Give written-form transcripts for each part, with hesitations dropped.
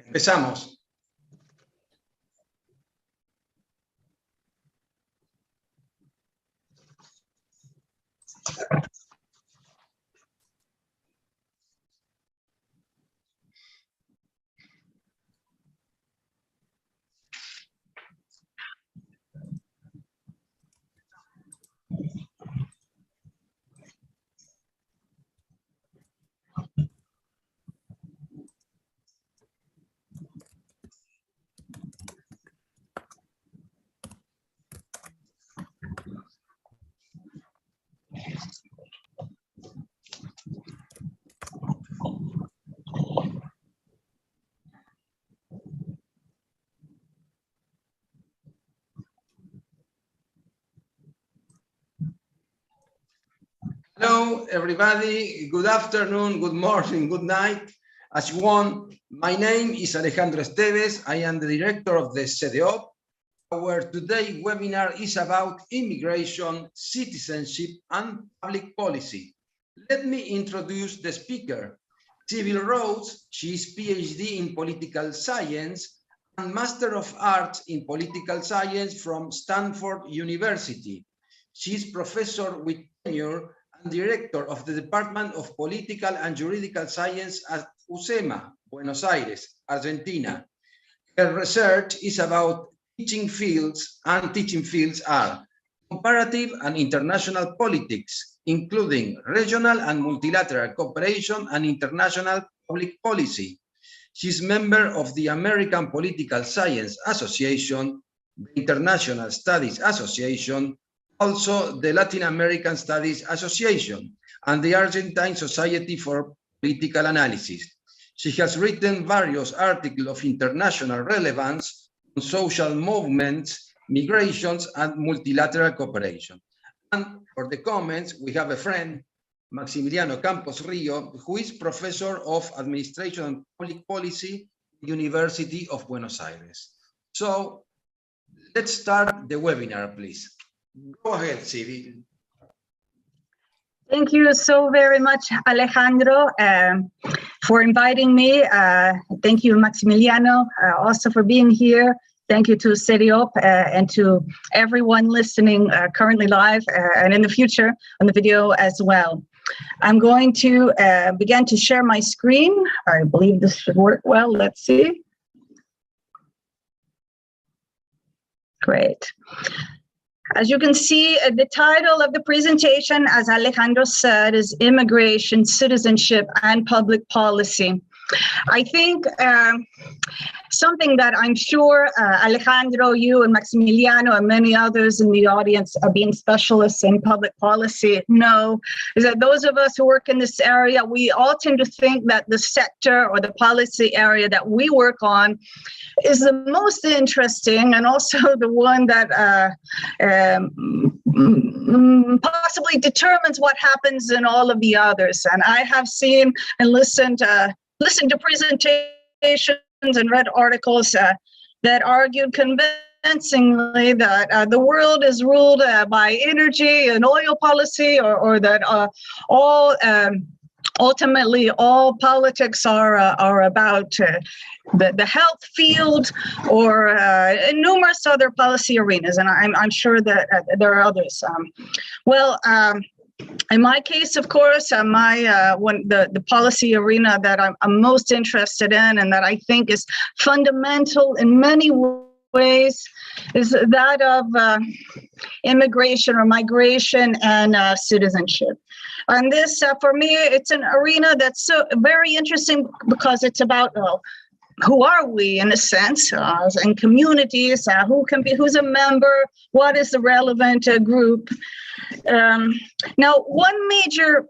Empezamos. Hello, everybody. Good afternoon, good morning, good night. As you want, my name is Alejandro Esteves. I am the director of the CDOP. Our today webinar is about immigration, citizenship, and public policy. Let me introduce the speaker. Civil Rose, she is PhD in political science and Master of Arts in political science from Stanford University. She is professor with tenure and director of the Department of Political and Juridical Science at UCEMA, Buenos Aires, Argentina. Her research is about teaching fields, and teaching fields are comparative and international politics, including regional and multilateral cooperation and international public policy. She's member of the American Political Science Association, the International Studies Association, also the Latin American Studies Association, and the Argentine Society for Political Analysis. She has written various articles of international relevance on social movements, migrations, and multilateral cooperation. And for the comments, we have a friend, Maximiliano Campos Rio, who is professor of Administration and Public Policy at the University of Buenos Aires. So let's start the webinar, please. Go ahead, Civi. Thank you so very much, Alejandro, for inviting me. Thank you, Maximiliano, also for being here. Thank you to CDOP and to everyone listening currently live and in the future on the video as well. I'm going to begin to share my screen. I believe this should work well. Let's see. Great. As you can see, the title of the presentation, as Alejandro said, is Immigration, Citizenship, and Public Policy. I think something that I'm sure Alejandro, you and Maximiliano and many others in the audience being specialists in public policy know is that those of us who work in this area, we all tend to think that the sector or the policy area that we work on is the most interesting and also the one that possibly determines what happens in all of the others. And I have seen and listened to presentations and read articles that argued convincingly that the world is ruled by energy and oil policy, or that ultimately all politics are about the health field or numerous other policy arenas. And I'm sure that there are others. In my case, of course, the policy arena that I'm most interested in and that I think is fundamental in many ways is that of immigration or migration and citizenship. And this, for me, it's an arena that's so very interesting because it's about who are we in a sense, and communities, who's a member, what is the relevant group. Now, one major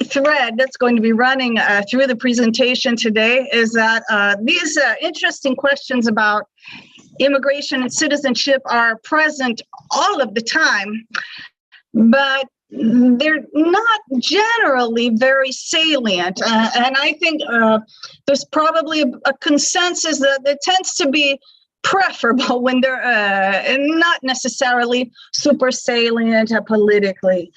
thread that's going to be running through the presentation today is that these interesting questions about immigration and citizenship are present all of the time, but they're not generally very salient. And I think there's probably a consensus that there tends to be preferable when they're not necessarily super salient politically.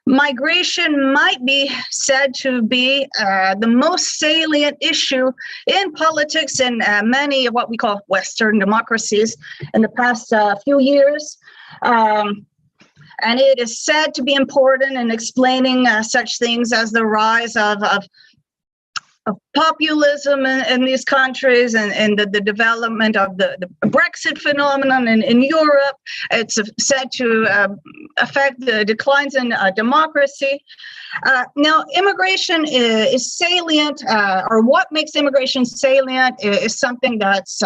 Migration might be said to be the most salient issue in politics in many of what we call Western democracies in the past few years. And it is said to be important in explaining such things as the rise of populism in these countries and the development of the Brexit phenomenon in Europe. It's said to affect the declines in democracy. Now, immigration is salient, or what makes immigration salient is something that's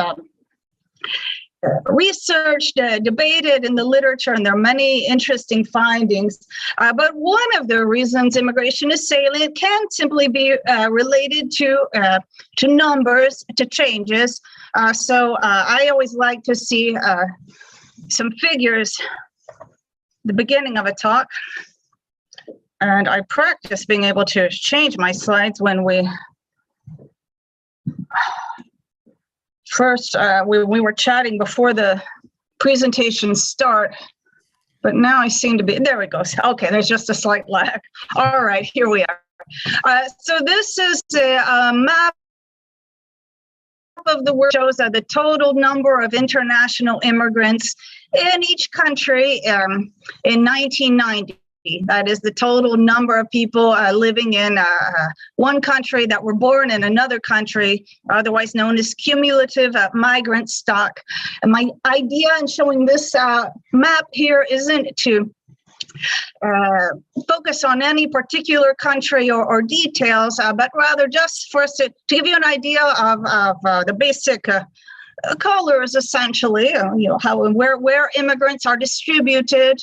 researched, debated in the literature, and there are many interesting findings. But one of the reasons immigration is salient can simply be related to numbers, to changes. So I always like to see some figures at the beginning of a talk. And I practice being able to change my slides when we first, we were chatting before the presentation start, but now I seem to be, there it goes. Okay, there's just a slight lag. All right, here we are. So this is a map of the world, shows the total number of international immigrants in each country in 1990. That is the total number of people living in one country that were born in another country, otherwise known as cumulative migrant stock. And my idea in showing this map here isn't to focus on any particular country or details, but rather just for us to give you an idea of the basic colors, essentially, how and where immigrants are distributed.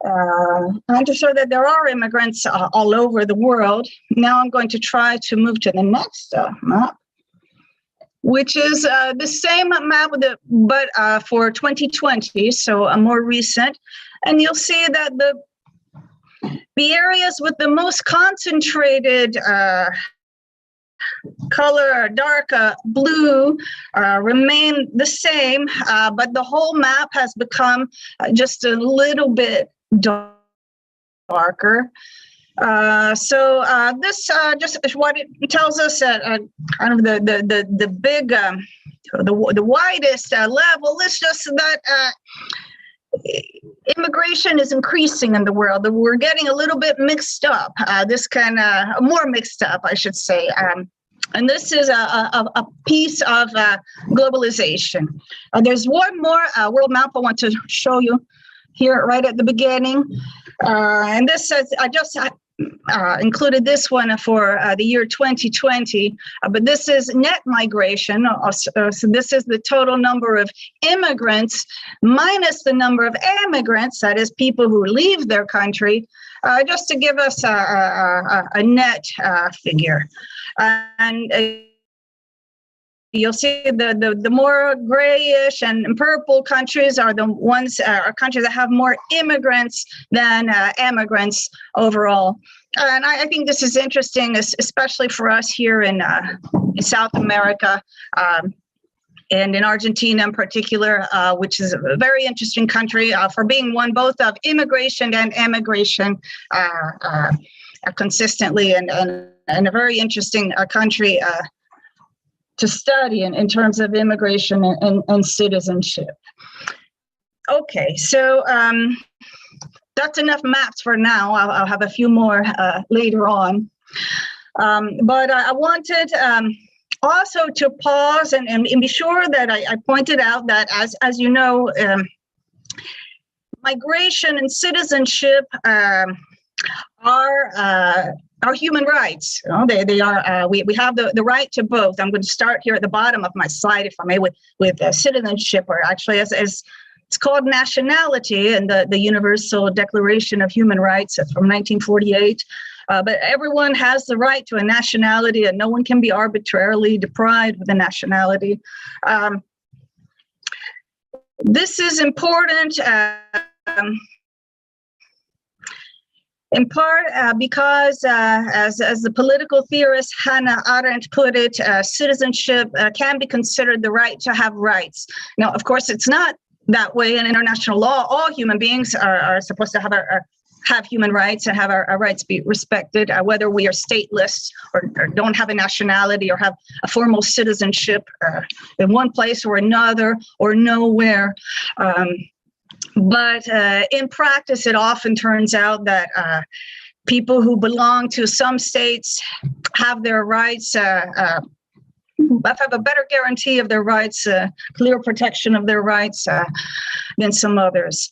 And to show that there are immigrants all over the world. Now I'm going to try to move to the next map, which is the same map, but for 2020, so more recent. And you'll see that the areas with the most concentrated color, dark blue, remain the same, but the whole map has become just a little bit darker. So this just is what it tells us at kind of the big, the widest level. It's just that immigration is increasing in the world. We're getting a little bit mixed up. This kind of more mixed up, I should say. And this is a piece of globalization. There's one more world map I want to show you here right at the beginning. And this says, I just included this one for the year 2020, but this is net migration. So this is the total number of immigrants minus the number of emigrants, that is people who leave their country, just to give us a net figure. And you'll see the more grayish and purple countries are the ones, are countries that have more immigrants than emigrants overall. And I think this is interesting, especially for us here in South America, and in Argentina in particular, which is a very interesting country for being one both of immigration and emigration consistently, and a very interesting country to study in terms of immigration and citizenship. Okay, so that's enough maps for now. I'll have a few more later on. But I wanted also to pause and be sure that I pointed out that, as you know, migration and citizenship are human rights. You know, they are. We have the right to both. I'm going to start here at the bottom of my slide, if I may, with citizenship, or actually as it's called nationality, and the Universal Declaration of Human Rights from 1948. But everyone has the right to a nationality, and no one can be arbitrarily deprived of a nationality. This is important. in part because, as the political theorist Hannah Arendt put it, citizenship can be considered the right to have rights. Now, of course, it's not that way in international law. All human beings are supposed to have human rights and have our rights be respected, whether we are stateless or don't have a nationality or have a formal citizenship in one place or another or nowhere. But in practice, it often turns out that people who belong to some states have their rights, have a better guarantee of their rights, clear protection of their rights than some others.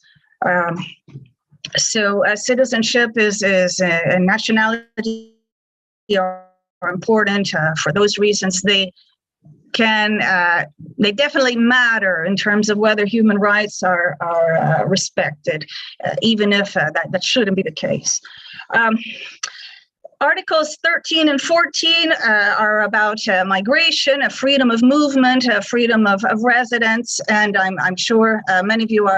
So citizenship and nationality are important for those reasons. They definitely matter in terms of whether human rights are respected, even if that shouldn't be the case. Articles 13 and 14 are about migration, freedom of movement, freedom of residence, and I'm sure many of you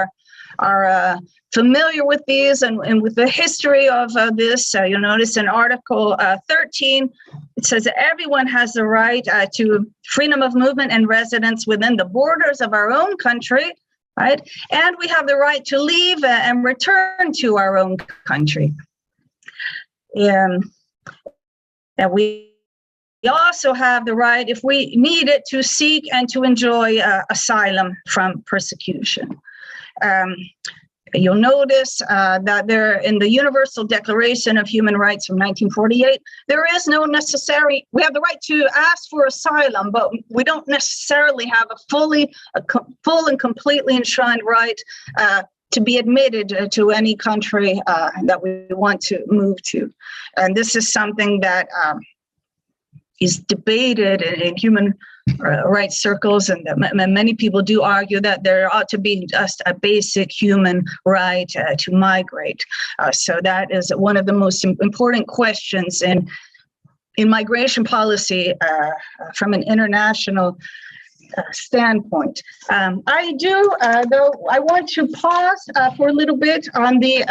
are familiar with these and with the history of this. You'll notice in Article 13, it says that everyone has the right to freedom of movement and residence within the borders of our own country, right? And we have the right to leave and return to our own country. And we also have the right, if we need it, to seek and to enjoy asylum from persecution. You'll notice that there, in the Universal Declaration of Human Rights from 1948, there is no necessary, we have the right to ask for asylum, but we don't necessarily have a full and completely enshrined right to be admitted to any country that we want to move to. And this is something that is debated in human rights circles, and many people do argue that there ought to be just a basic human right to migrate. So that is one of the most important questions in migration policy from an international standpoint. I do, though, I want to pause for a little bit on the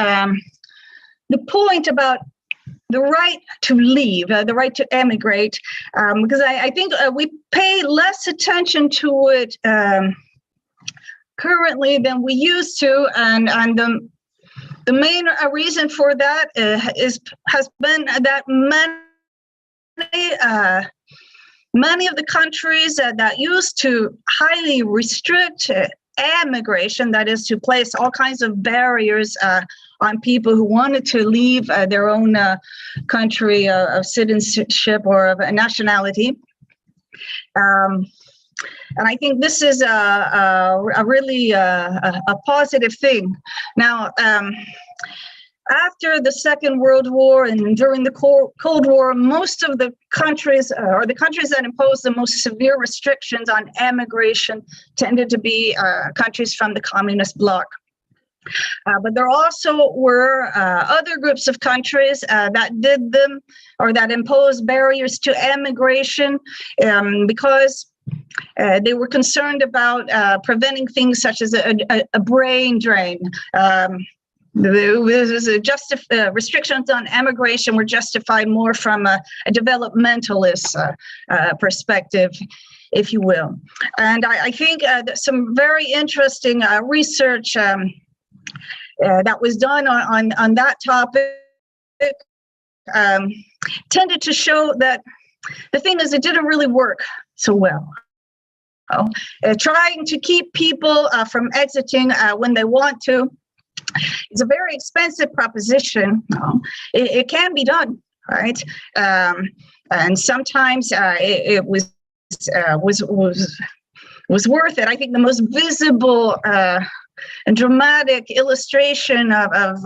point about the right to leave, the right to emigrate, because I think we pay less attention to it currently than we used to, and the main reason for that has been that many of the countries that used to highly restrict emigration, that is to place all kinds of barriers on people who wanted to leave their own country of citizenship or of nationality. And I think this is a really positive thing. Now, after the Second World War and during the Cold War, most of the countries, or the countries that imposed the most severe restrictions on emigration, tended to be countries from the communist bloc. But there also were other groups of countries that did them, or that imposed barriers to emigration because they were concerned about preventing things such as a brain drain. Restrictions on emigration were justified more from a developmentalist perspective, if you will. And I think that some very interesting research that was done on that topic tended to show that the thing is, it didn't really work so well. Trying to keep people from exiting when they want to is a very expensive proposition. It can be done, right? And sometimes it was worth it. I think the most visible and dramatic illustration of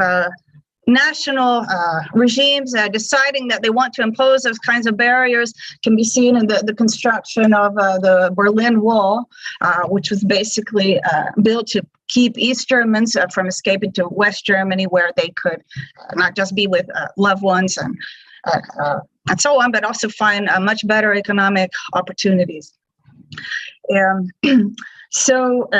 national regimes deciding that they want to impose those kinds of barriers can be seen in the construction of the Berlin Wall, which was basically built to keep East Germans from escaping to West Germany, where they could not just be with loved ones and so on, but also find much better economic opportunities. So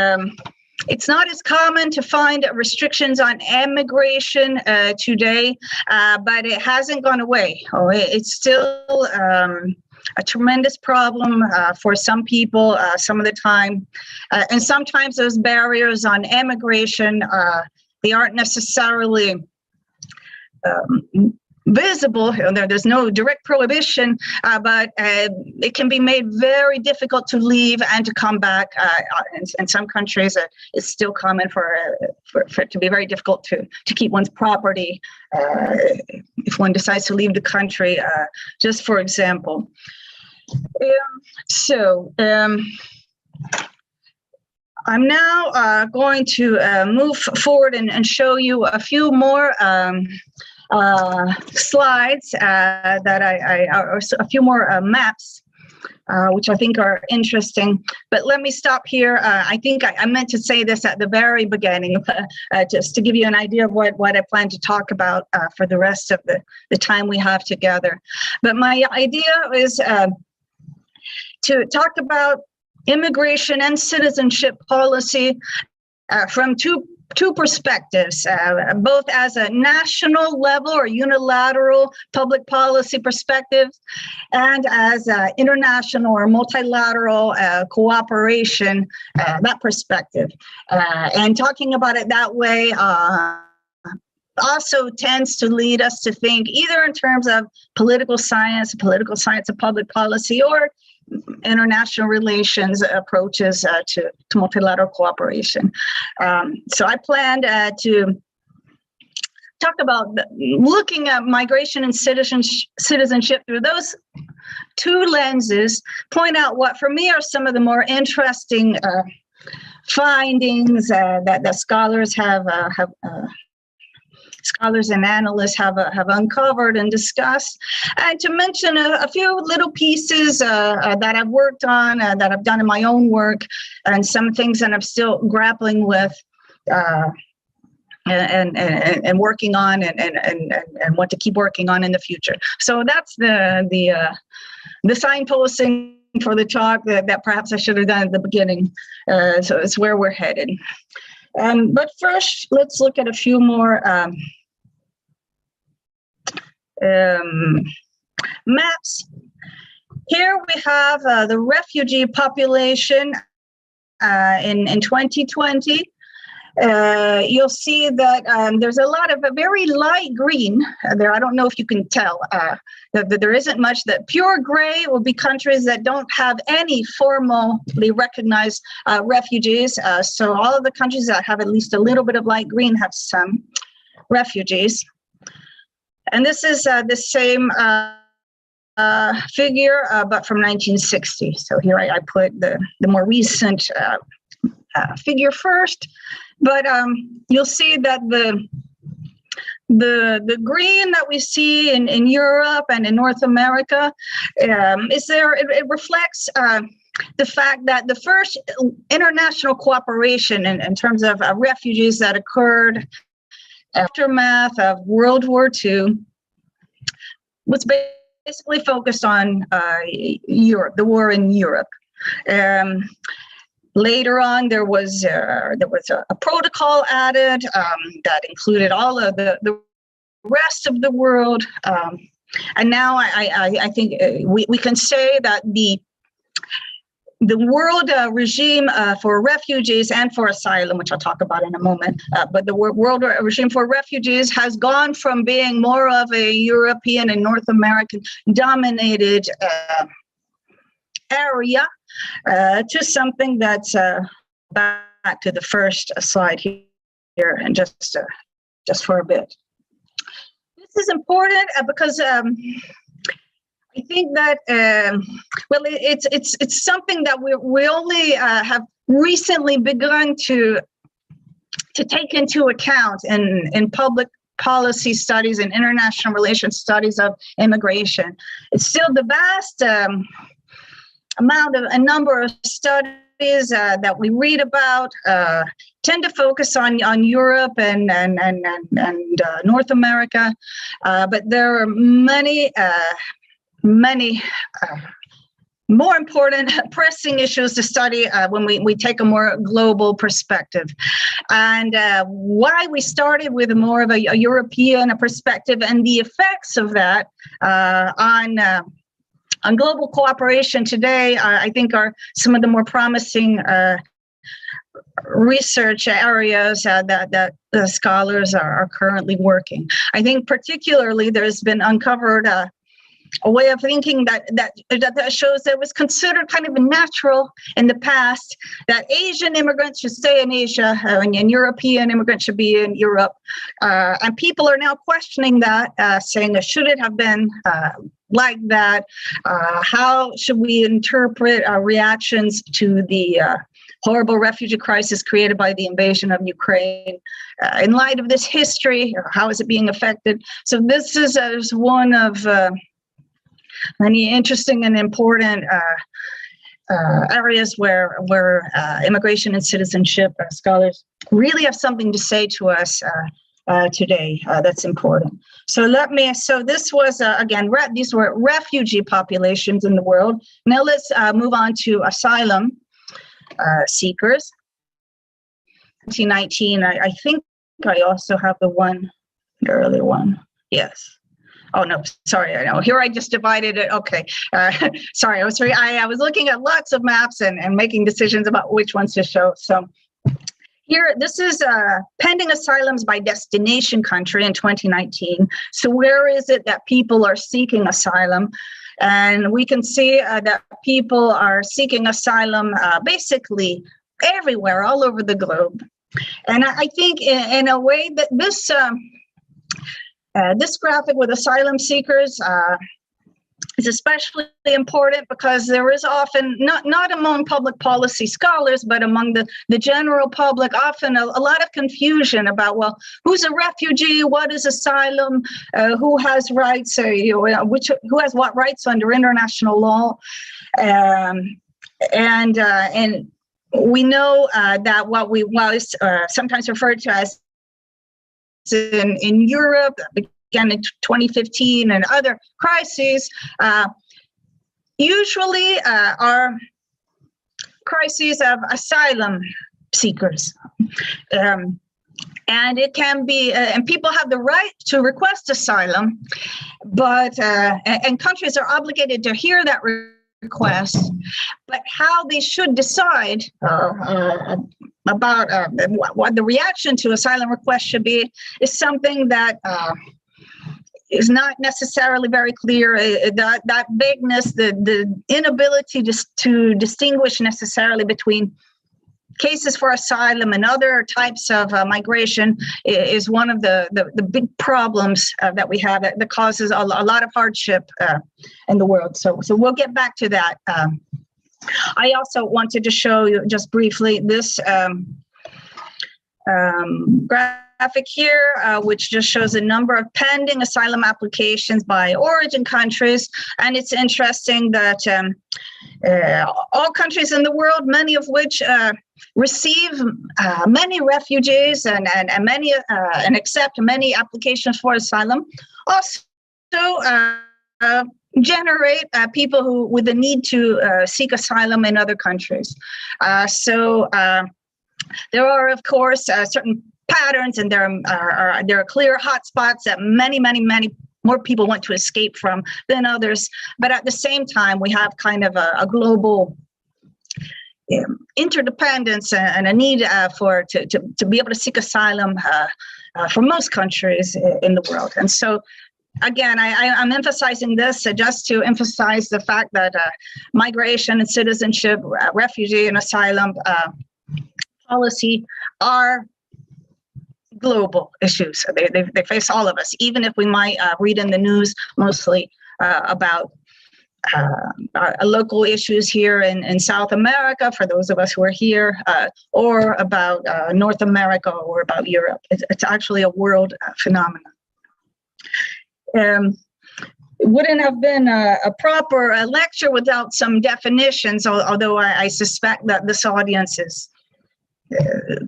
It's not as common to find restrictions on immigration today, but it hasn't gone away. It's still a tremendous problem for some people some of the time. And sometimes those barriers on immigration, they aren't necessarily visible. There's no direct prohibition, but it can be made very difficult to leave and to come back. In some countries, it's still common for it to be very difficult to keep one's property if one decides to leave the country, just for example. I'm now going to move forward and show you a few more slides or a few more maps, which I think are interesting. But let me stop here. I think I meant to say this at the very beginning, just to give you an idea of what I plan to talk about for the rest of the time we have together. But my idea is to talk about immigration and citizenship policy from two perspectives, both as a national level or unilateral public policy perspective, and as international or multilateral cooperation, that perspective. And talking about it that way also tends to lead us to think either in terms of political science of public policy, or international relations approaches to multilateral cooperation. So I planned to talk about looking at migration and citizenship through those two lenses, point out what for me are some of the more interesting findings that scholars scholars and analysts have uncovered and discussed, and to mention a few little pieces that I've worked on, that I've done in my own work, and some things that I'm still grappling with and working on, and want to keep working on in the future. So that's the signposting for the talk that perhaps I should have done at the beginning. So it's where we're headed. But first, let's look at a few more maps. Here we have the refugee population in 2020. You'll see that there's a lot of very light green there. I don't know if you can tell that there isn't much. That pure gray will be countries that don't have any formally recognized refugees. So all of the countries that have at least a little bit of light green have some refugees. And this is the same figure, but from 1960. So here I put the more recent figure first. But you'll see that the green that we see in Europe and in North America is there. It reflects the fact that the first international cooperation in terms of refugees that occurred aftermath of World War II was basically focused on Europe, the war in Europe. Later on, there was a protocol added that included all of the rest of the world, and now I think we can say that the world regime for refugees and for asylum, which I'll talk about in a moment, but the world regime for refugees has gone from being more of a European and North American dominated area to something that's back to the first slide here, and just for a bit. This is important because I think that it's something that we only have recently begun to take into account in public policy studies and international relations studies of immigration. It's still the vast a number of studies that we read about tend to focus on Europe and North America, but there are many more important pressing issues to study when we take a more global perspective. And why we started with more of a European perspective and the effects of that on global cooperation today, I think are some of the more promising research areas that the scholars are currently working. I think particularly there's been uncovered a way of thinking that shows that it was considered kind of natural in the past that Asian immigrants should stay in Asia and European immigrants should be in Europe. And people are now questioning that, saying, should it have been like that? How should we interpret reactions to the horrible refugee crisis created by the invasion of Ukraine? In light of this history, how is it being affected? So this is one of many interesting and important areas where immigration and citizenship scholars really have something to say to us today. That's important. So this was again, these were refugee populations in the world. Now let's move on to asylum seekers. 2019. I think I also have the earlier one. Yes. Oh, no, sorry. I know. Here I just divided it. Okay. Sorry. I was looking at lots of maps and making decisions about which ones to show. So here, this is pending asylums by destination country in 2019. So where is it that people are seeking asylum? And we can see that people are seeking asylum basically everywhere, all over the globe. And I think in a way that this graphic with asylum seekers is especially important because there is often, not among public policy scholars, but among the general public, often a lot of confusion about, well, who's a refugee, what is asylum, who has rights, who has what rights under international law. And we know that what is sometimes referred to as in Europe, began in 2015, and other crises, usually are crises of asylum seekers. And it can be, and people have the right to request asylum, but, and countries are obligated to hear that request, but how they should decide about what the reaction to asylum requests should be is something that is not necessarily very clear. That vagueness, the inability to distinguish necessarily between cases for asylum and other types of migration is one of the big problems that we have that causes a lot of hardship in the world. So we'll get back to that. I also wanted to show you just briefly this graphic here, which just shows the number of pending asylum applications by origin countries. And it's interesting that all countries in the world, many of which receive many refugees and many and accept many applications for asylum, also generate people who with the need to seek asylum in other countries. So there are, of course, certain patterns, and there are clear hotspots that many more people want to escape from than others. But at the same time, we have kind of a global interdependence and a need to be able to seek asylum for most countries in the world. And so, again, I'm emphasizing this just to emphasize the fact that migration and citizenship, refugee and asylum policy are global issues. They face all of us, even if we might read in the news mostly about local issues here in South America, for those of us who are here, or about North America or about Europe. It's actually a world phenomenon. It wouldn't have been a proper lecture without some definitions, although I suspect that this audience is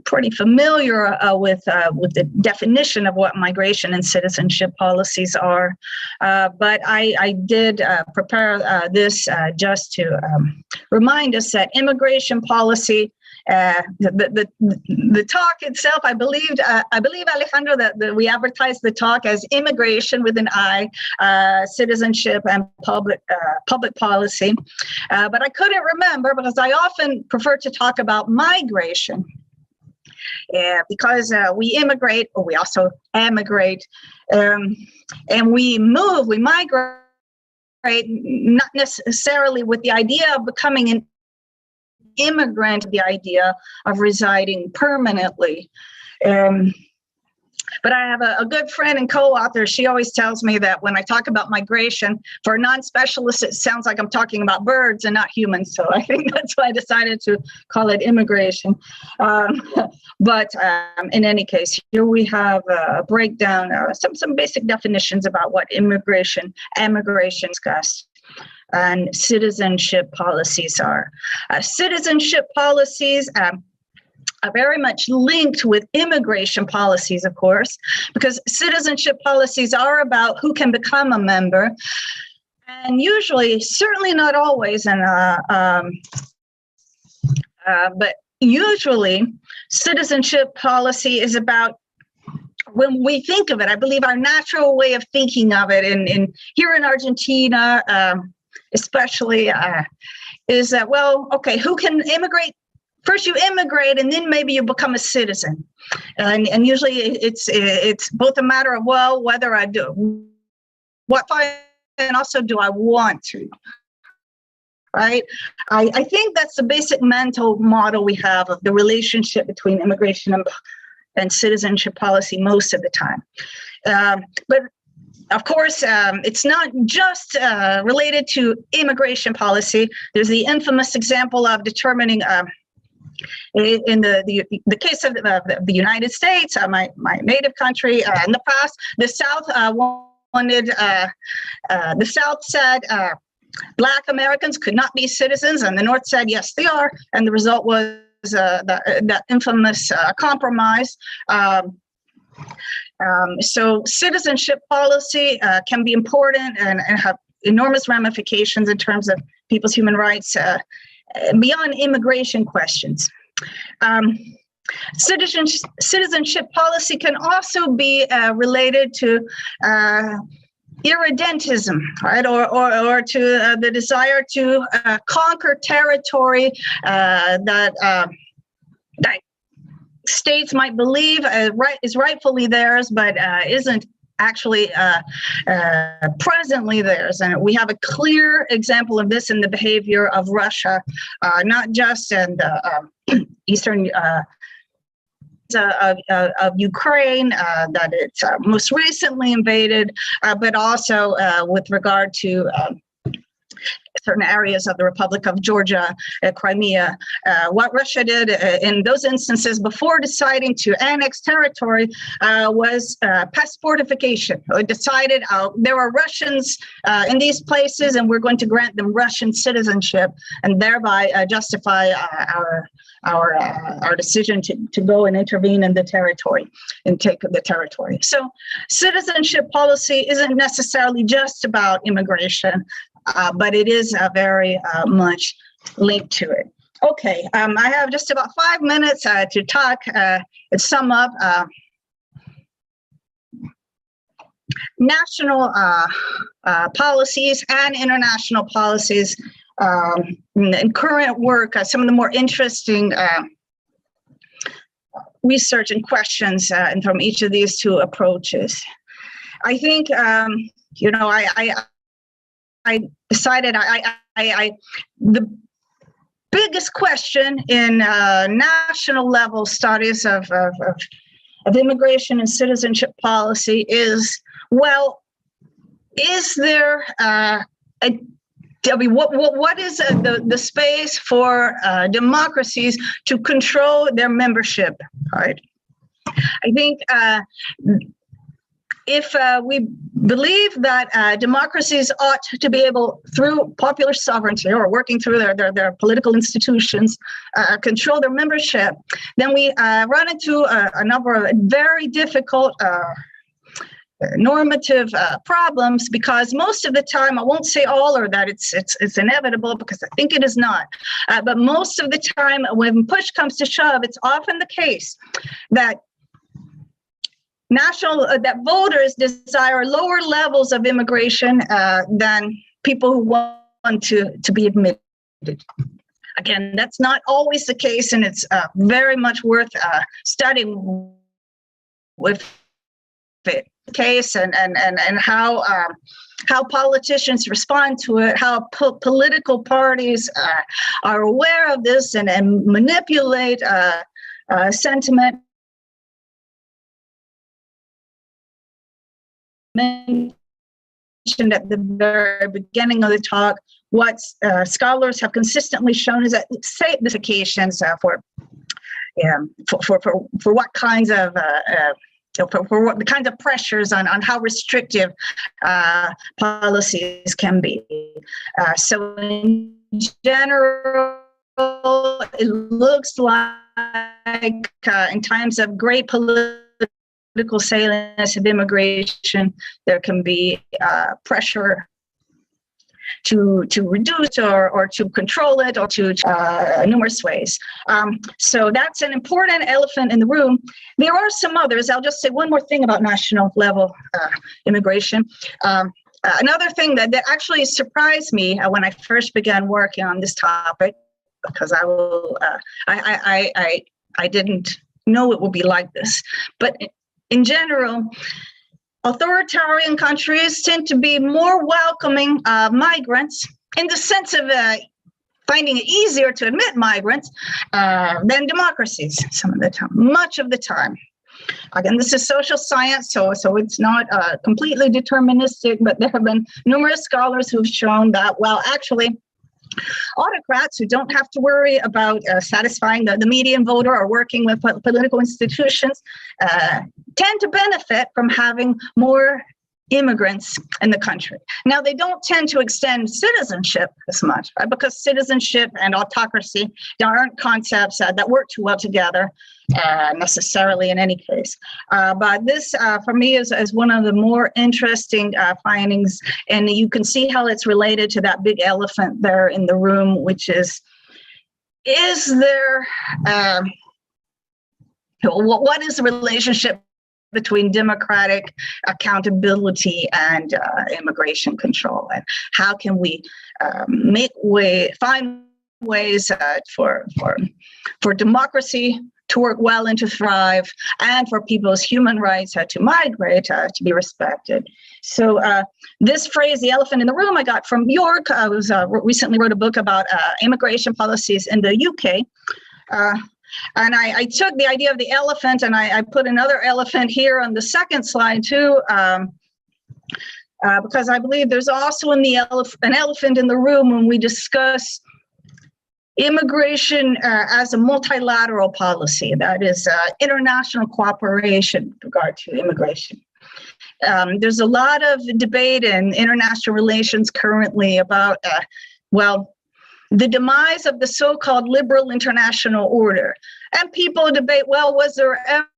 pretty familiar with the definition of what migration and citizenship policies are, but I did prepare this just to remind us that immigration policy, the talk itself, I believe Alejandro that we advertised the talk as immigration with an I, citizenship and public policy, but I couldn't remember because I often prefer to talk about migration. Because we immigrate, or we also emigrate, and we migrate, not necessarily with the idea of becoming an immigrant, the idea of residing permanently. But I have a good friend and co-author. She always tells me that when I talk about migration, for a non-specialist, it sounds like I'm talking about birds and not humans. So I think that's why I decided to call it immigration. But in any case, here we have a breakdown, some basic definitions about what immigration discussed, and citizenship policies are. Citizenship policies are very much linked with immigration policies, of course, because citizenship policies are about who can become a member. And usually, certainly not always, but usually citizenship policy is about, when we think of it, I believe our natural way of thinking of it here in Argentina, especially, is that, well, okay, who can immigrate? First you immigrate and then maybe you become a citizen. And usually it's both a matter of, well, whether I do, what I, and also do I want to, right? I think that's the basic mental model we have of the relationship between immigration and citizenship policy most of the time. But of course, it's not just related to immigration policy. There's the infamous example of determining, in the case of the United States, my native country, in the past, the South the South said Black Americans could not be citizens, and the North said yes, they are, and the result was that infamous compromise. So citizenship policy can be important and have enormous ramifications in terms of people's human rights beyond immigration questions. Citizenship policy can also be related to irredentism, right, or to the desire to conquer territory that states might believe is rightfully theirs, but isn't actually presently theirs. And we have a clear example of this in the behavior of Russia, not just in the eastern of Ukraine that it's most recently invaded, but also with regard to certain areas of the Republic of Georgia, Crimea. What Russia did in those instances before deciding to annex territory was passportification. It decided there are Russians in these places and we're going to grant them Russian citizenship, and thereby justify our decision to go and intervene in the territory and take the territory. So citizenship policy isn't necessarily just about immigration, but it is very much linked to it. Okay, I have just about 5 minutes to talk and sum up national policies and international policies in current work, some of the more interesting research and questions and from each of these two approaches. I think, you know, I decided the biggest question in national level studies of immigration and citizenship policy is, well, is there what is the space for democracies to control their membership, right? I think if we believe that democracies ought to be able, through popular sovereignty or working through their political institutions, control their membership, then we run into a number of very difficult normative problems, because most of the time, I won't say all or that it's inevitable, because I think it is not, but most of the time when push comes to shove, it's often the case that that voters desire lower levels of immigration than people who want to be admitted. Again, that's not always the case, and it's very much worth studying with it. Case and how politicians respond to it, how political parties are aware of this and manipulate sentiment. Mentioned at the very beginning of the talk, what scholars have consistently shown is that significations for what kinds of for what the kinds of pressures on how restrictive policies can be. So in general, it looks like in times of great political salience of immigration, there can be pressure to reduce or to control it, or to numerous ways. So that's an important elephant in the room. There are some others. I'll just say one more thing about national level immigration. Another thing that actually surprised me when I first began working on this topic, because I didn't know it would be like this, but in general, authoritarian countries tend to be more welcoming of migrants, in the sense of finding it easier to admit migrants than democracies some of the time, much of the time. Again, this is social science, so it's not completely deterministic, but there have been numerous scholars who've shown that, well, actually, autocrats who don't have to worry about satisfying the median voter or working with political institutions tend to benefit from having more immigrants in the country. Now, they don't tend to extend citizenship as much, right? Because citizenship and autocracy aren't concepts that work too well together necessarily in any case. But this, for me, is one of the more interesting findings, and you can see how it's related to that big elephant there in the room, which is there, what is the relationship between democratic accountability and immigration control, and how can we find ways for democracy to work well and to thrive, and for people's human rights to migrate to be respected. So this phrase, the elephant in the room, I got from York. I recently wrote a book about immigration policies in the UK. And I took the idea of the elephant, and I put another elephant here on the second slide too, because I believe there's also an elephant in the room when we discuss immigration as a multilateral policy, that is international cooperation with regard to immigration. There's a lot of debate in international relations currently about, the demise of the so-called liberal international order. And people debate, well, was it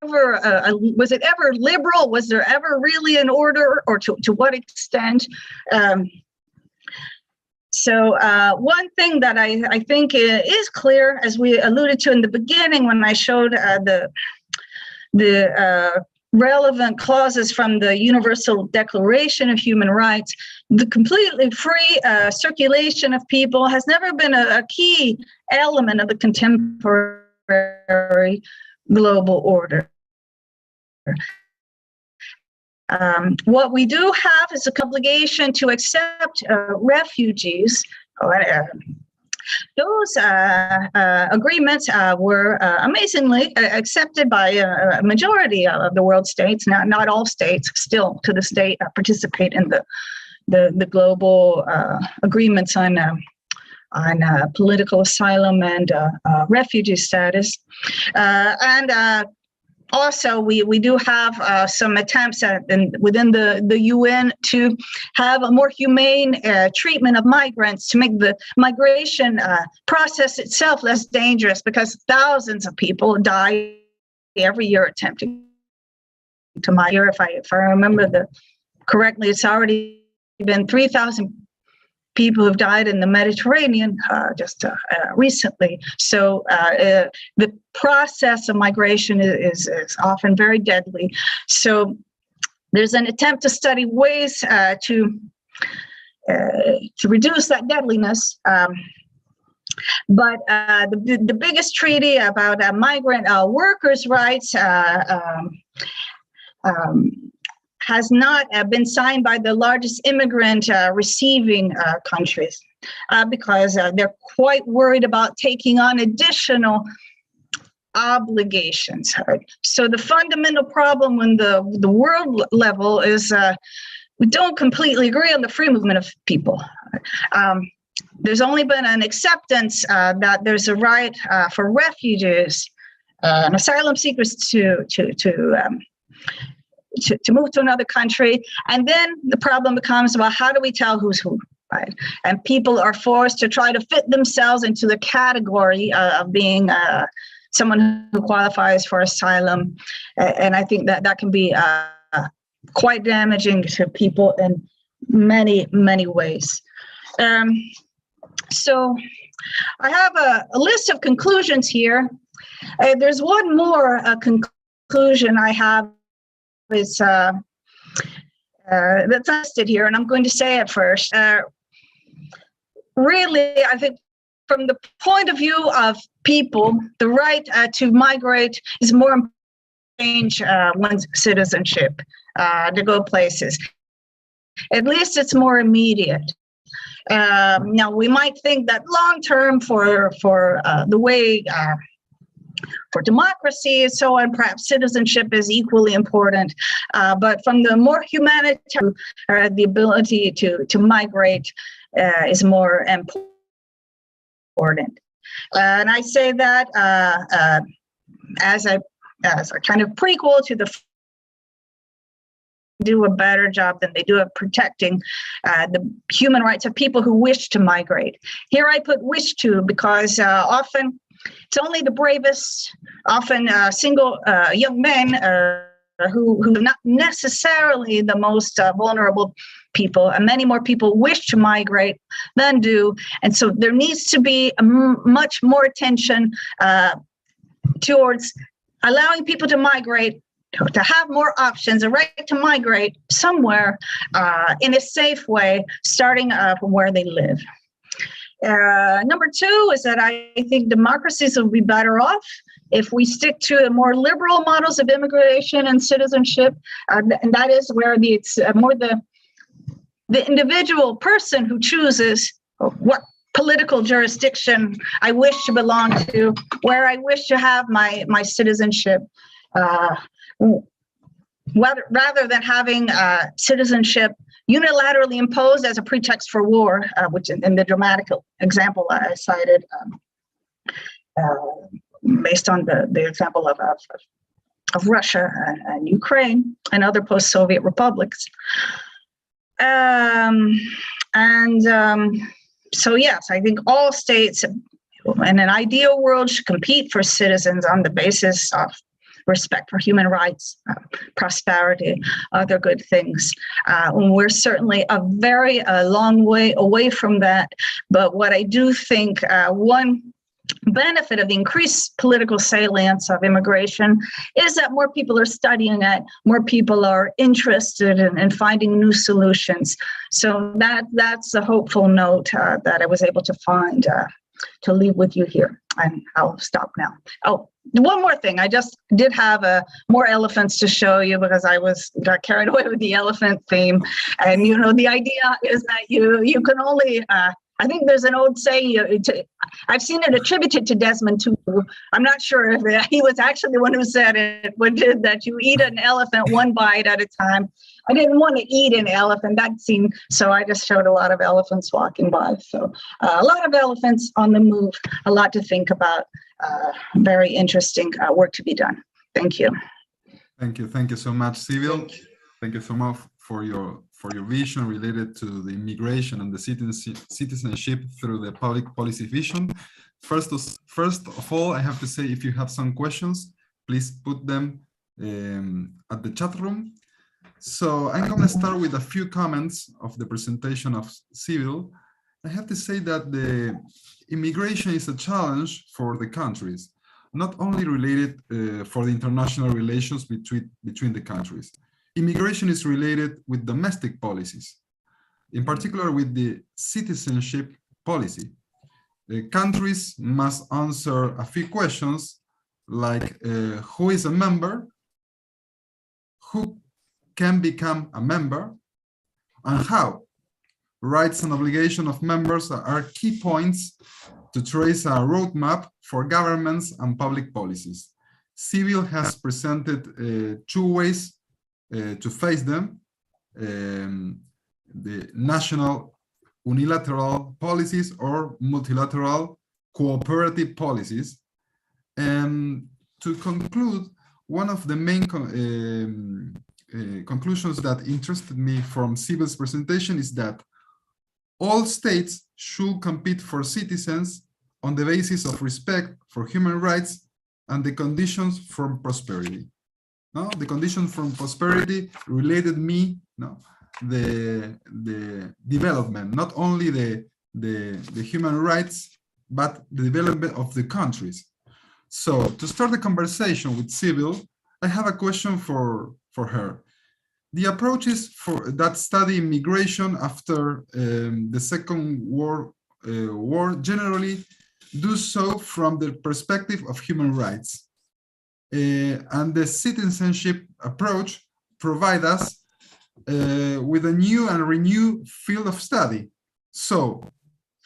ever liberal? Was there ever really an order, or to what extent? So one thing that I think is clear, as we alluded to in the beginning when I showed the relevant clauses from the Universal Declaration of Human Rights, the completely free circulation of people has never been a key element of the contemporary global order. What we do have is a obligation to accept refugees. Those agreements were amazingly accepted by a majority of the world states. Not all states still to this day participate in the global agreements on political asylum and refugee status. And also, we do have some attempts within the UN to have a more humane treatment of migrants, to make the migration process itself less dangerous, because thousands of people die every year attempting to migrate. If I remember correctly, it's already been 3,000 people who've died in the Mediterranean just recently. So the process of migration is often very deadly. So there's an attempt to study ways to reduce that deadliness. But the biggest treaty about migrant workers' rights has not been signed by the largest immigrant receiving countries because they're quite worried about taking on additional obligations. So the fundamental problem on the world level is we don't completely agree on the free movement of people. There's only been an acceptance that there's a right for refugees and asylum seekers to move to another country. And then the problem becomes, well, how do we tell who's who, right? And people are forced to try to fit themselves into the category of being someone who qualifies for asylum. And I think that can be quite damaging to people in many, many ways. So I have a list of conclusions here. There's one more conclusion I have. Is that's listed here, and I'm going to say it first. Really, I think from the point of view of people, the right to migrate is more important than change one's citizenship to go places. At least it's more immediate. Now, we might think that long term for the way for democracy and so on, perhaps citizenship is equally important. But from the more humanitarian, the ability to migrate is more important. And I say that as a kind of prequel to the do a better job than they do of protecting the human rights of people who wish to migrate. Here I put wish to because often it's only the bravest, often single young men who are not necessarily the most vulnerable people, and many more people wish to migrate than do. And so there needs to be much more attention towards allowing people to migrate, to have more options, a right to migrate somewhere in a safe way, starting from where they live. Number two is that I think democracies will be better off if we stick to more liberal models of immigration and citizenship, and that is where it's more the individual person who chooses what political jurisdiction I wish to belong to, where I wish to have my citizenship, rather than having citizenship unilaterally imposed as a pretext for war, which in the dramatic example I cited, based on the example of Russia and Ukraine and other post-Soviet republics. So yes, I think all states in an ideal world should compete for citizens on the basis of respect for human rights, prosperity, other good things. We're certainly a very long way away from that. But what I do think one benefit of the increased political salience of immigration is that more people are studying it, more people are interested in finding new solutions. So that's a hopeful note that I was able to find to leave with you here. And I'll stop now. Oh, one more thing. I just did have more elephants to show you because I got carried away with the elephant theme. And, the idea is that you can only, I think there's an old saying, I've seen it attributed to Desmond Tutu. I'm not sure if he was actually the one who said it, that you eat an elephant one bite at a time. I didn't want to eat an elephant, so I just showed a lot of elephants walking by. So a lot of elephants on the move, a lot to think about, very interesting work to be done. Thank you. Thank you so much, Civil. Thank you so much for your vision related to the immigration and the citizenship through the public policy vision. First of all, I have to say, if you have some questions, please put them at the chat room. So I'm going to start with a few comments of the presentation of Civil. I have to say that the immigration is a challenge for the countries, not only related for the international relations between the countries. Immigration is related with domestic policies, in particular with the citizenship policy. The countries must answer a few questions like who is a member, who can become a member, and how. Rights and obligations of members are key points to trace a roadmap for governments and public policies. Civil has presented two ways to face them: the national unilateral policies or multilateral cooperative policies. And to conclude, one of the main conclusions that interested me from Civil's presentation is that all states should compete for citizens on the basis of respect for human rights and the conditions for prosperity. No, the conditions for prosperity related me, no, the development, not only the human rights, but the development of the countries. So to start the conversation with Civil, I have a question for her. The approaches that study immigration after the Second World War generally do so from the perspective of human rights. And the citizenship approach provides us with a new and renewed field of study. So,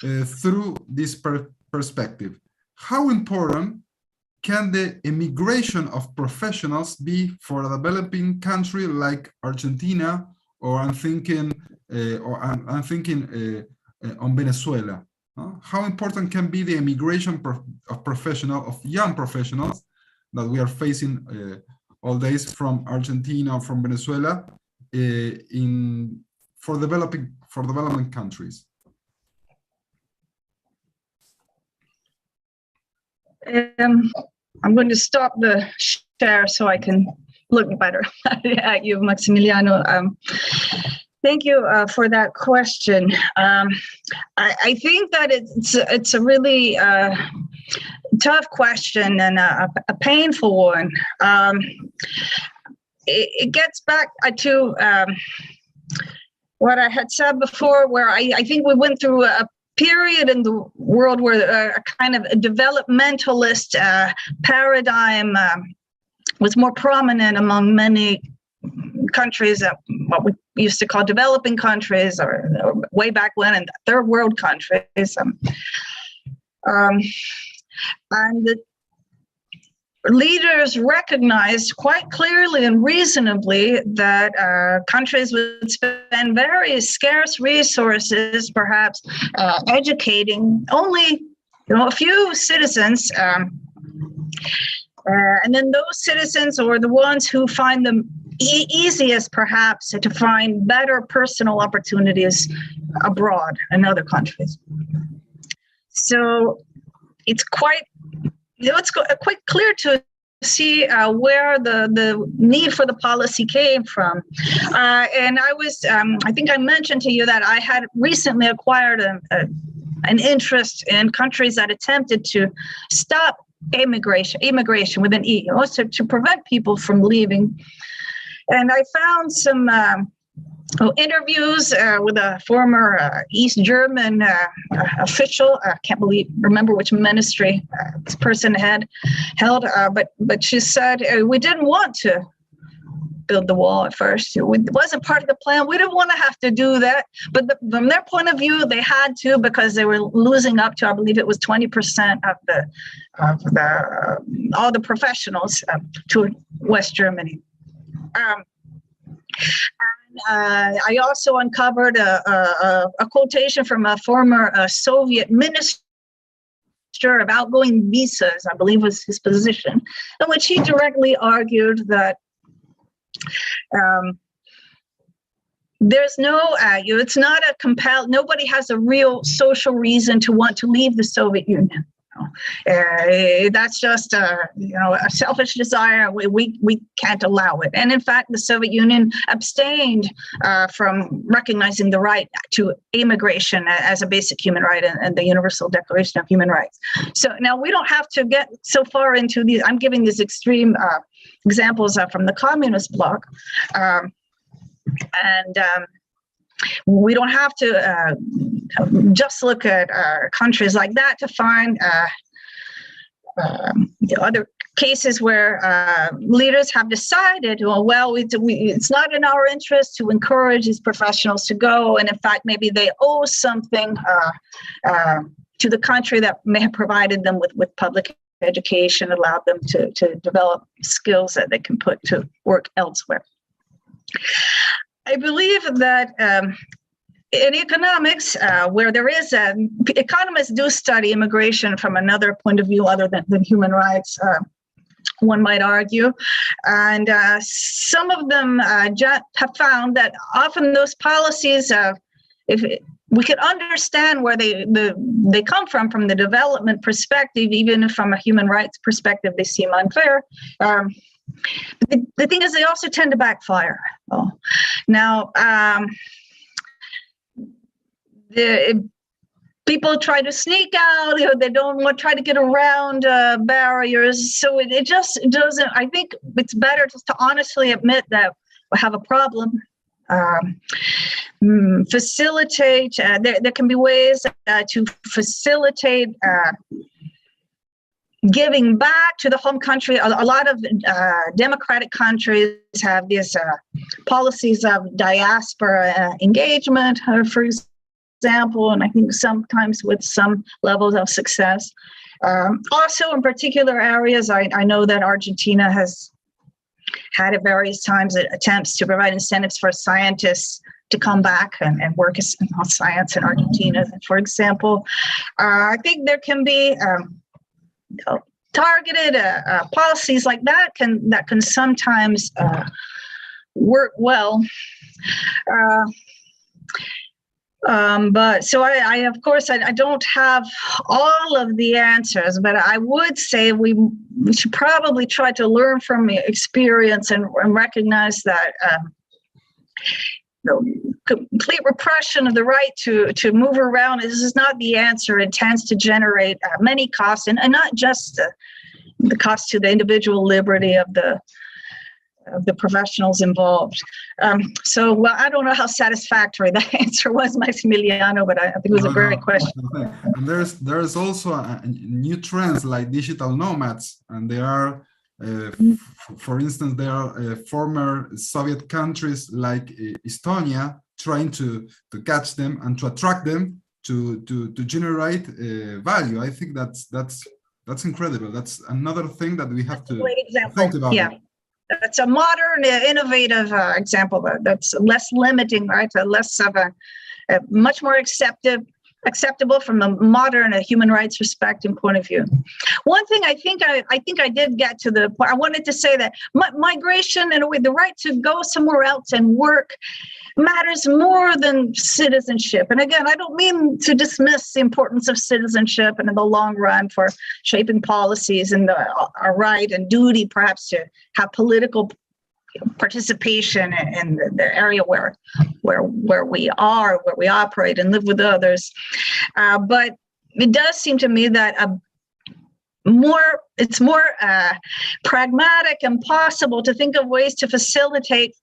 through this perspective, how important can the immigration of professionals be for a developing country like Argentina, or I'm thinking on Venezuela? How important can be the immigration of young professionals that we are facing all days from Argentina or from Venezuela for developing countries? I'm going to stop the share so I can look better at you, Maximiliano. Thank you for that question. I think that it's a really tough question and a painful one. It gets back to what I had said before, where I think we went through a period in the world where a kind of a developmentalist paradigm was more prominent among many countries, what we used to call developing countries, or way back when, in third world countries. And the leaders recognized quite clearly and reasonably that countries would spend very scarce resources, perhaps educating only a few citizens, and then those citizens, or the ones who find them easiest, perhaps, to find better personal opportunities abroad in other countries. So it's quite clear to see where the need for the policy came from. And I think I mentioned to you that I had recently acquired an interest in countries that attempted to stop immigration with an E, also to prevent people from leaving. And I found some interviews with a former East German official. I can't remember which ministry this person had held, but she said, we didn't want to build the wall at first. It wasn't part of the plan. We didn't want to have to do that. But from their point of view, they had to, because they were losing up to, I believe it was 20% of all the professionals to West Germany. I also uncovered a quotation from a former Soviet minister of outgoing visas, I believe was his position, in which he directly argued that There's no, it's not a nobody has a real social reason to want to leave the Soviet Union. That's just a selfish desire. We can't allow it. And in fact, the Soviet Union abstained from recognizing the right to immigration as a basic human right and the Universal Declaration of Human Rights. So now we don't have to get so far into these. I'm giving these extreme examples from the communist bloc. We don't have to just look at countries like that to find other cases where leaders have decided, it's not in our interest to encourage these professionals to go, and in fact, maybe they owe something to the country that may have provided them with public education, allowed them to develop skills that they can put to work elsewhere. I believe that in economics, where there is economists do study immigration from another point of view other than human rights, one might argue, and some of them have found that often those policies, if we could understand where they come from the development perspective, even if from a human rights perspective they seem unfair. The thing is, they also tend to backfire. Now, people try to sneak out. They don't try to get around barriers. So it just doesn't. I think it's better just to honestly admit that we have a problem. Facilitate. There can be ways to facilitate. Giving back to the home country. A lot of democratic countries have these policies of diaspora engagement, for example, and I think sometimes with some levels of success. Also, in particular areas, I know that Argentina has had at various times attempts to provide incentives for scientists to come back and work on science in Argentina, for example. I think there can be targeted policies like that can sometimes work well. But so I of course I don't have all of the answers, but I would say we should probably try to learn from experience and recognize that complete repression of the right to move around is not the answer. It tends to generate many costs, and not just the cost to the individual liberty of the professionals involved. So I don't know how satisfactory that answer was, Maximiliano, but I think it was a great question. And there's also new trends like digital nomads, and they are. For instance, there are former Soviet countries like Estonia trying to catch them and to attract them to generate value. I think that's incredible. That's another thing that we have to think about. Yeah, that's a modern, innovative example. That's less limiting, right? Less of a much more acceptable from a modern human rights respecting point of view. One thing I think I did get to the point. I wanted to say that migration, in a way, the right to go somewhere else and work matters more than citizenship. And again, I don't mean to dismiss the importance of citizenship and in the long run for shaping policies and our right and duty perhaps to have political participation in the area where we operate and live with others. But it does seem to me that it's more pragmatic and possible to think of ways to facilitate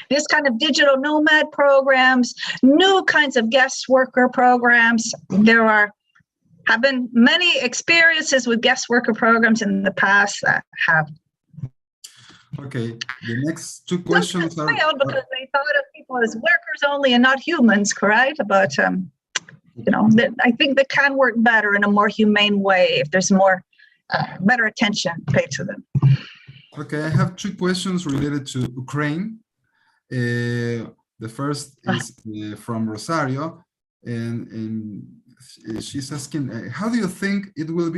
this kind of digital nomad programs, new kinds of guest worker programs. There have been many experiences with guest worker programs in the past that have. Okay, the next two questions are because they thought of people as workers only and not humans, correct? But I think they can work better in a more humane way if there's more better attention paid to them. Okay, I have two questions related to Ukraine. The first is from Rosario, and she's asking, how do you think it will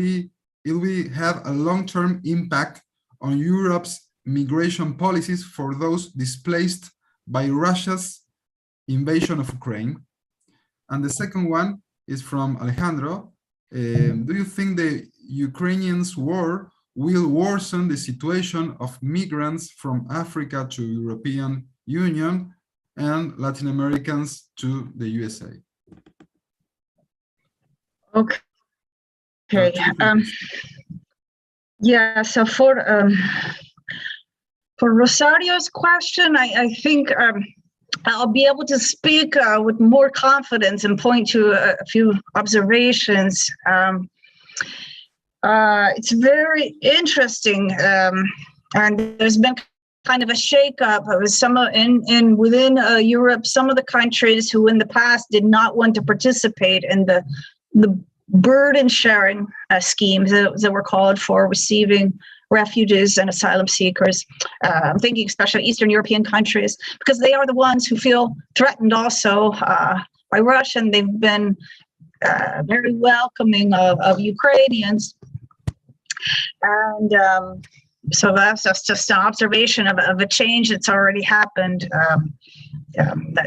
have a long-term impact on Europe's migration policies for those displaced by Russia's invasion of Ukraine? And the second one is from Alejandro. Do you think the Ukrainians' war will worsen the situation of migrants from Africa to European Union and Latin Americans to the USA? Okay. Yeah, so for Rosario's question, I think I'll be able to speak with more confidence and point to a few observations. It's very interesting, and there's been kind of a shakeup of some within Europe. Some of the countries who in the past did not want to participate in the burden sharing schemes that were called for receiving refugees and asylum seekers. I'm thinking especially Eastern European countries, because they are the ones who feel threatened also by Russia, and they've been very welcoming of Ukrainians. And so that's just an observation of a change that's already happened.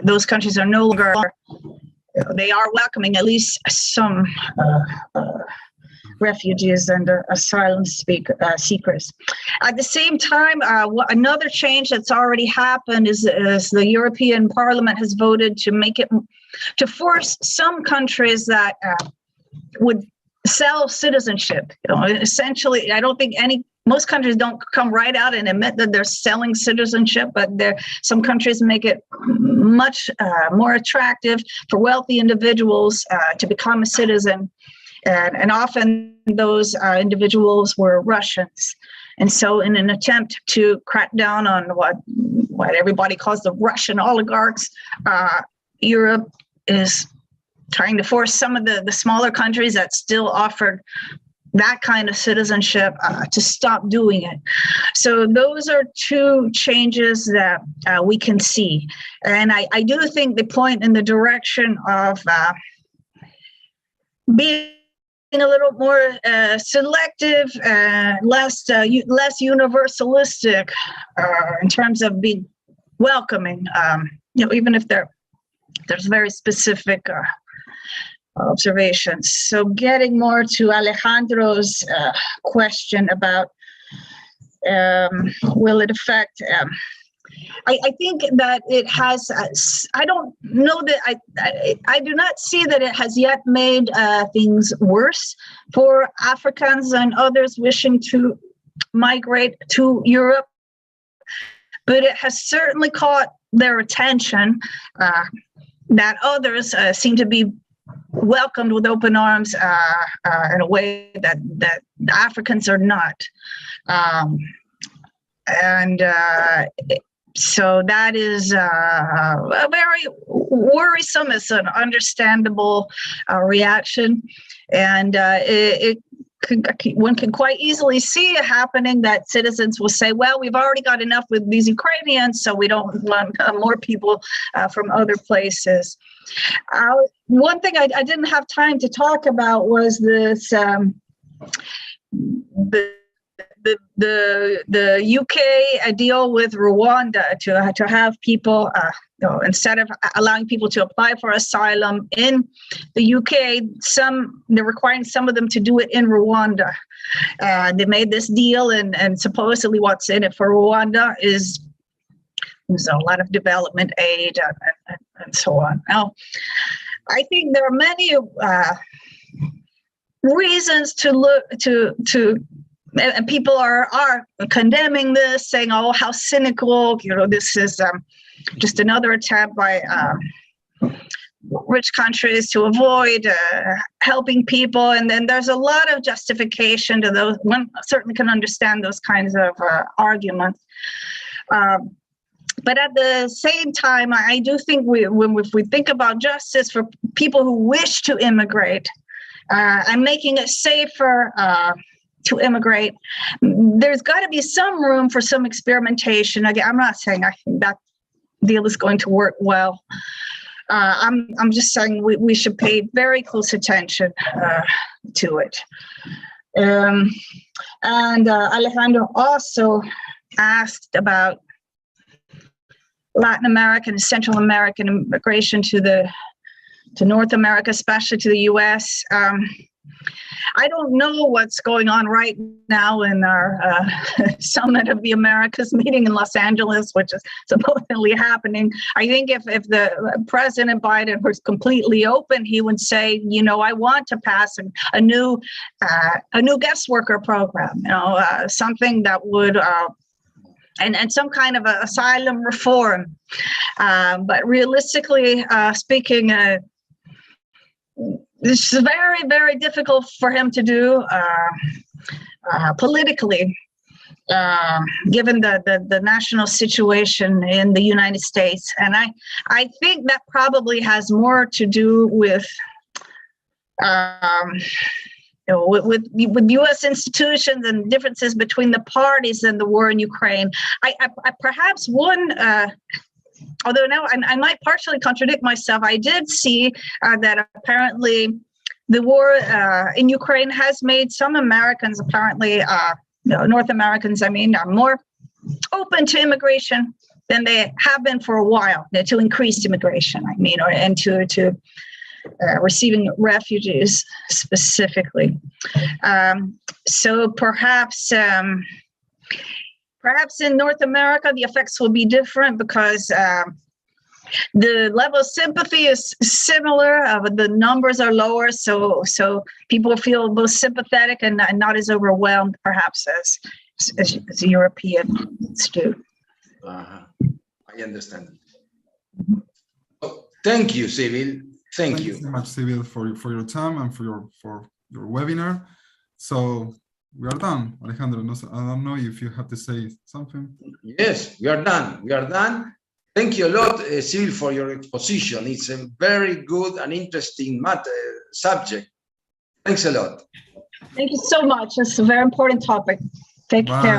Those countries are no longer, they are welcoming at least some refugees and asylum seekers. At the same time, another change that's already happened is the European Parliament has voted to force some countries that would sell citizenship. Essentially, I don't think most countries don't come right out and admit that they're selling citizenship, but some countries make it much more attractive for wealthy individuals to become a citizen. And often those individuals were Russians. And so in an attempt to crack down on what everybody calls the Russian oligarchs, Europe is trying to force some of the smaller countries that still offered that kind of citizenship to stop doing it. So those are two changes that we can see. And I do think they point in the direction of being a little more selective, less universalistic in terms of being welcoming, even if there's very specific observations. So getting more to Alejandro's question about will it affect, I think that it has, I don't know that, I do not see that it has yet made things worse for Africans and others wishing to migrate to Europe, but it has certainly caught their attention that others seem to be welcomed with open arms in a way that Africans are not. So that is a very worrisome, it's an understandable reaction. And one can quite easily see it happening, that citizens will say, well, we've already got enough with these Ukrainians, so we don't want more people from other places. One thing I didn't have time to talk about was this, the UK deal with Rwanda to have people, instead of allowing people to apply for asylum in the UK, they're requiring some of them to do it in Rwanda. They made this deal, and supposedly what's in it for Rwanda is a lot of development aid and so on. Now, I think there are many reasons to look to. And people are condemning this, saying, "Oh, how cynical! This is just another attempt by rich countries to avoid helping people." And then there's a lot of justification to those. One certainly can understand those kinds of arguments. But at the same time, I do think if we think about justice for people who wish to immigrate and making it safer to immigrate, there's got to be some room for some experimentation. Again, I'm not saying I think that deal is going to work well. I'm just saying we should pay very close attention to it. And Alejandro also asked about Latin American and Central American immigration to North America, especially to the U.S. I don't know what's going on right now in our Summit of the Americas meeting in Los Angeles, which is supposedly happening. I think if the President Biden was completely open, he would say, you know, I want to pass a new guest worker program, you know, something that would and some kind of asylum reform. But realistically speaking, this is very, very difficult for him to do politically, given the national situation in the United States. And I think that probably has more to do with with U.S. institutions and differences between the parties in the war in Ukraine. I perhaps one. Although now I might partially contradict myself, I did see that apparently the war in Ukraine has made some Americans, apparently, North Americans, I mean, are more open to immigration than they have been for a while, to increased immigration, I mean, and to receiving refugees specifically. So perhaps in North America, the effects will be different because the level of sympathy is similar, but the numbers are lower. So people feel both sympathetic and not as overwhelmed, perhaps, as Europeans do. I understand. Oh, thank you, Sybil. Thank you so much, Sybil, for your time and for your webinar. So we are done, Alejandro. I don't know if you have to say something. Yes, we are done. We are done. Thank you a lot, Sybil, for your exposition. It's a very good and interesting subject. Thanks a lot. Thank you so much. It's a very important topic. Take care.